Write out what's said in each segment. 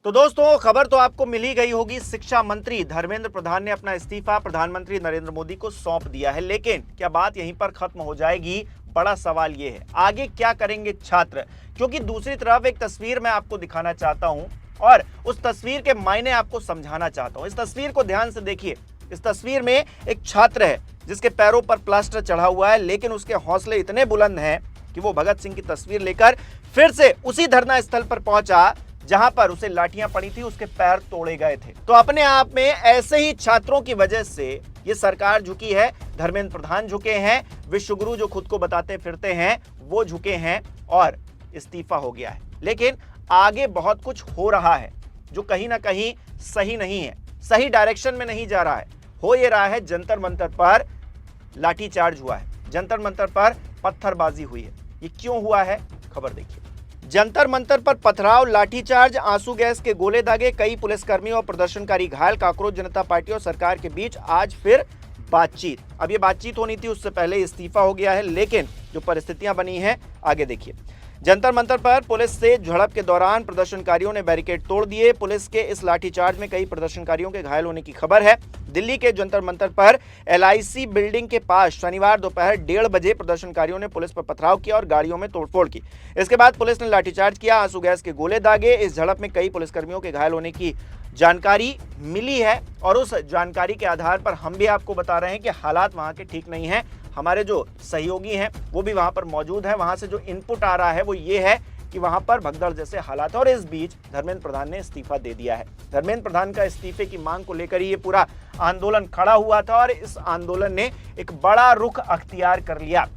तो दोस्तों, खबर तो आपको मिल ही गई होगी। शिक्षा मंत्री धर्मेंद्र प्रधान ने अपना इस्तीफा प्रधानमंत्री नरेंद्र मोदी को सौंप दिया है। लेकिन क्या बात यहीं पर खत्म हो जाएगी? बड़ा सवाल यह है, आगे क्या करेंगे छात्र? क्योंकि दूसरी तरफ एक तस्वीर मैं आपको दिखाना चाहता हूं और उस तस्वीर के मायने आपको समझाना चाहता हूं। इस तस्वीर को ध्यान से देखिए। इस तस्वीर में एक छात्र है जिसके पैरों पर प्लास्टर चढ़ा हुआ है, लेकिन उसके हौसले इतने बुलंद हैं कि वो भगत सिंह की तस्वीर लेकर फिर से उसी धरना स्थल पर पहुंचा जहां पर उसे लाठियां पड़ी थी, उसके पैर तोड़े गए थे। तो अपने आप में ऐसे ही छात्रों की वजह से ये सरकार झुकी है, धर्मेंद्र प्रधान झुके हैं, विश्वगुरु जो खुद को बताते फिरते हैं वो झुके हैं और इस्तीफा हो गया है। लेकिन आगे बहुत कुछ हो रहा है जो कहीं ना कहीं सही नहीं है, सही डायरेक्शन में नहीं जा रहा है। हो ये रहा है, जंतर मंतर पर लाठीचार्ज हुआ है, जंतर मंतर पर पत्थरबाजी हुई है। ये क्यों हुआ है, खबर देखिए। जंतर मंतर पर पथराव, लाठीचार्ज, आंसू गैस के गोले दागे, कई पुलिसकर्मी और प्रदर्शनकारी घायल। कांकरोच जनता पार्टी और सरकार के बीच आज फिर बातचीत। अब ये बातचीत होनी थी, उससे पहले इस्तीफा हो गया है। लेकिन जो परिस्थितियां बनी हैं, आगे देखिए। जंतर मंतर पर पुलिस से झड़प के दौरान प्रदर्शनकारियों ने बैरिकेड तोड़ दिए। पुलिस के इस लाठीचार्ज में कई प्रदर्शनकारियों के घायल होने की खबर है। दिल्ली के जंतर मंतर पर LIC बिल्डिंग के पास शनिवार दोपहर 1:30 बजे प्रदर्शनकारियों ने पुलिस पर पथराव किया और गाड़ियों में तोड़फोड़ की। इसके बाद पुलिस ने लाठीचार्ज किया, आंसू गैस के गोले दागे। इस झड़प में कई पुलिसकर्मियों के घायल होने की जानकारी मिली है और उस जानकारी के आधार पर हम भी आपको बता रहे हैं कि हालात वहां के ठीक नहीं है। हमारे जो सहयोगी हैं वो भी वहां पर मौजूद हैं। वहां से जो इनपुट आ रहा है वो ये है कि वहां पर भगदड़ जैसे हालात है। और इस बीच धर्मेंद्र प्रधान ने इस्तीफा दे दिया है। धर्मेंद्र प्रधान का इस्तीफे की मांग को लेकर ही ये पूरा आंदोलन खड़ा हुआ था और इस आंदोलन ने एक बड़ा रुख अख्तियार कर लिया।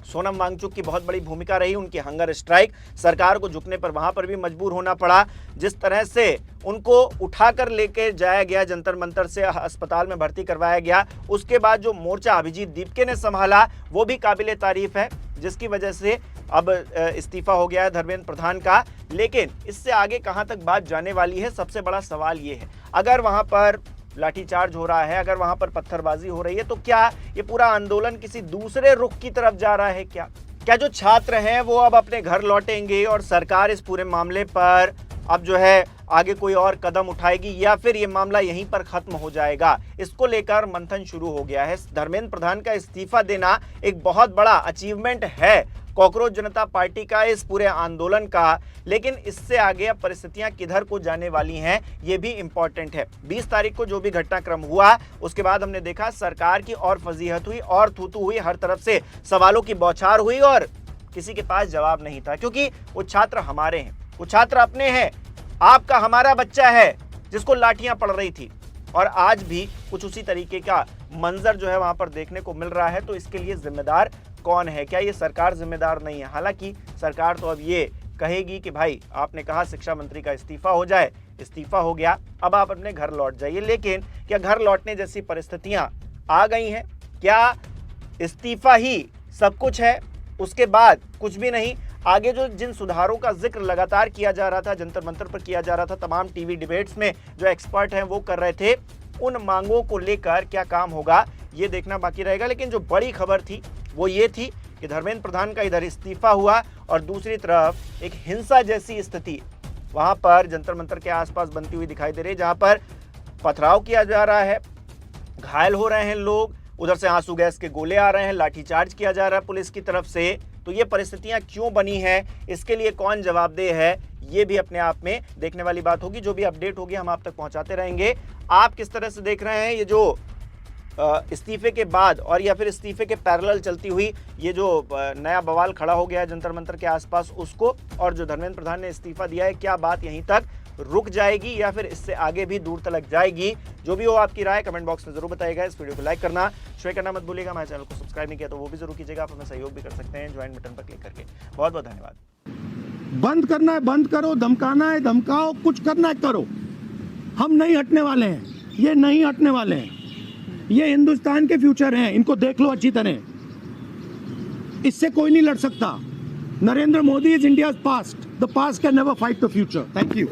सोनम वांगचुक की बहुत बड़ी भूमिका रही, उनकी हंगर स्ट्राइक, सरकार को झुकने पर वहां पर भी मजबूर होना पड़ा। जिस तरह से उनको उठाकर लेके जाया गया, जंतर मंतर से अस्पताल में भर्ती करवाया गया, उसके बाद जो मोर्चा अभिजीत दीपके ने संभाला वो भी काबिले तारीफ है, जिसकी वजह से अब इस्तीफा हो गया है धर्मेंद्र प्रधान का। लेकिन इससे आगे कहां तक बात जाने वाली है, सबसे बड़ा सवाल ये है। अगर वहां पर लाठीचार्ज हो रहा है, अगर वहां पर पत्थरबाजी हो रही है, तो क्या ये पूरा आंदोलन किसी दूसरे रुख की तरफ जा रहा है? क्या जो छात्र हैं वो अब अपने घर लौटेंगे और सरकार इस पूरे मामले पर अब जो है आगे कोई और कदम उठाएगी, या फिर ये मामला यहीं पर खत्म हो जाएगा? इसको लेकर मंथन शुरू हो गया है। धर्मेंद्र प्रधान का इस्तीफा देना एक बहुत बड़ा अचीवमेंट है कांकरोच जनता पार्टी का, इस पूरे आंदोलन का। लेकिन इससे आगे अब परिस्थितियां किधर को जाने वाली हैं, ये भी इंपॉर्टेंट है। 20 तारीख को जो भी घटनाक्रम हुआ, उसके बाद हमने देखा सरकार की और फजीहत हुई और थूथू हुई, हर तरफ से सवालों की बौछार हुई और किसी के पास जवाब नहीं था। क्योंकि वो छात्र हमारे हैं, वो छात्र अपने हैं, आपका हमारा बच्चा है जिसको लाठियां पड़ रही थी। और आज भी कुछ उसी तरीके का मंजर जो है वहां पर देखने को मिल रहा है। तो इसके लिए जिम्मेदार कौन है? क्या ये सरकार जिम्मेदार नहीं है? हालांकि सरकार तो अब ये कहेगी कि भाई आपने कहा शिक्षा मंत्री का इस्तीफा हो जाए, इस्तीफा हो गया, अब आप अपने घर लौट जाइए। लेकिन क्या घर लौटने जैसी परिस्थितियां आ गई हैं? क्या इस्तीफा ही सब कुछ है, उसके बाद कुछ भी नहीं? आगे जो जिन सुधारों का जिक्र लगातार किया जा रहा था, जंतर मंतर पर किया जा रहा था, तमाम टीवी डिबेट्स में जो एक्सपर्ट हैं वो कर रहे थे, उन मांगों को लेकर क्या काम होगा ये देखना बाकी रहेगा। लेकिन जो बड़ी खबर थी वो ये थी कि धर्मेंद्र प्रधान का इधर इस्तीफा हुआ और दूसरी तरफ एक हिंसा जैसी स्थिति वहां पर जंतर मंतर के आसपास बनती हुई दिखाई दे रही है, जहां पर पथराव किया जा रहा है, घायल हो रहे हैं लोग, उधर से आंसू गैस के गोले आ रहे हैं, लाठीचार्ज किया जा रहा है पुलिस की तरफ से। तो ये परिस्थितियां क्यों बनी है, इसके लिए कौन जवाबदेह है, ये भी अपने आप में देखने वाली बात होगी। जो भी अपडेट होगी हम आप तक पहुंचाते रहेंगे। आप किस तरह से देख रहे हैं ये जो इस्तीफे के बाद और या फिर इस्तीफे के पैरेलल चलती हुई ये जो नया बवाल खड़ा हो गया है जंतर मंतर के आसपास उसको, और जो धर्मेंद्र प्रधान ने इस्तीफा दिया है, क्या बात यहीं तक रुक जाएगी या फिर इससे आगे भी दूर तक जाएगी? जो भी हो आपकी राय कमेंट बॉक्स में जरूर बताइएगा। इस वीडियो को लाइक करना, शेयर करना मत भूलिएगा। हमारे चैनल को सब्सक्राइब नहीं किया तो वो भी जरूर कीजिएगा। आप हमें सहयोग भी कर सकते हैं ज्वाइन बटन पर क्लिक करके। बहुत बहुत धन्यवाद। बंद करना है बंद करो, धमकाना है धमकाओ, कुछ करना है करो, हम नहीं हटने वाले हैं, ये नहीं हटने वाले हैं। ये हिंदुस्तान के फ्यूचर हैं, इनको देख लो अच्छी तरह, इससे कोई नहीं लड़ सकता। Narendra Modi is India's past, the past can never fight the future. Thank you.